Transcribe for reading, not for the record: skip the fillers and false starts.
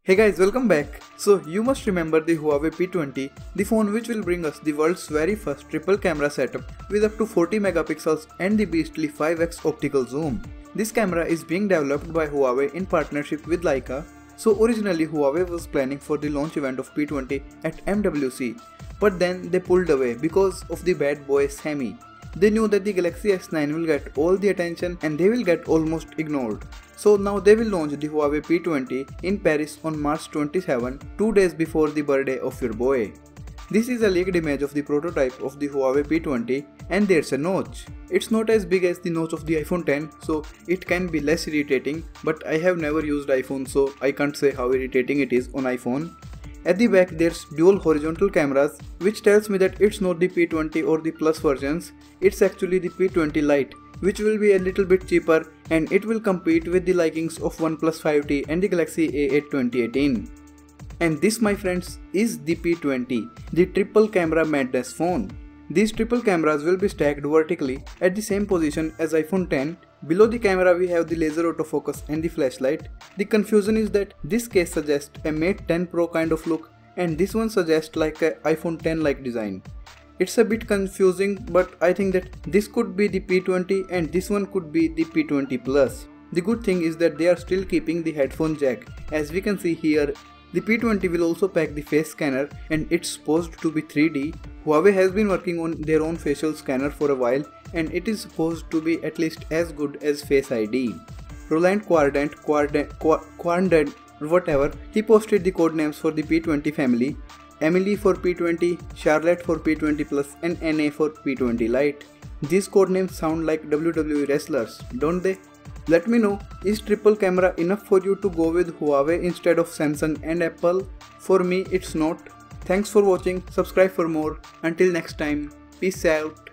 Hey guys, welcome back. So you must remember the Huawei P20, the phone which will bring us the world's very first triple camera setup with up to 40 megapixels and the beastly 5x optical zoom. This camera is being developed by Huawei in partnership with Leica. So originally Huawei was planning for the launch event of P20 at MWC, but then they pulled away because of the bad boy Xiaomi. They knew that the Galaxy S9 will get all the attention and they will get almost ignored. So now they will launch the Huawei P20 in Paris on March 27, 2 days before the birthday of your boy. This is a leaked image of the prototype of the Huawei P20 and there's a notch. It's not as big as the notch of the iPhone X, so it can be less irritating, but I have never used iPhone, so I can't say how irritating it is on iPhone. At the back there's dual horizontal cameras, which tells me that it's not the P20 or the Plus versions, it's actually the P20 Lite, which will be a little bit cheaper and it will compete with the likings of OnePlus 5T and the Galaxy A8 2018. And this, my friends, is the P20, the triple camera madness phone. These triple cameras will be stacked vertically at the same position as iPhone X. Below the camera we have the laser autofocus and the flashlight. The confusion is that this case suggests a Mate 10 Pro kind of look and this one suggests like a iPhone X like design. It's a bit confusing, but I think that this could be the P20 and this one could be the P20 Plus. The good thing is that they are still keeping the headphone jack. As we can see here, the P20 will also pack the face scanner and it's supposed to be 3D. Huawei has been working on their own facial scanner for a while and it is supposed to be at least as good as Face ID. Roland Quardant, whatever, he posted the code names for the P20 family. Emily for P20, Charlotte for P20 Plus and NA for P20 Lite. These codenames sound like WWE wrestlers, don't they? Let me know, is triple camera enough for you to go with Huawei instead of Samsung and Apple? For me it's not. Thanks for watching, subscribe for more. Until next time, peace out.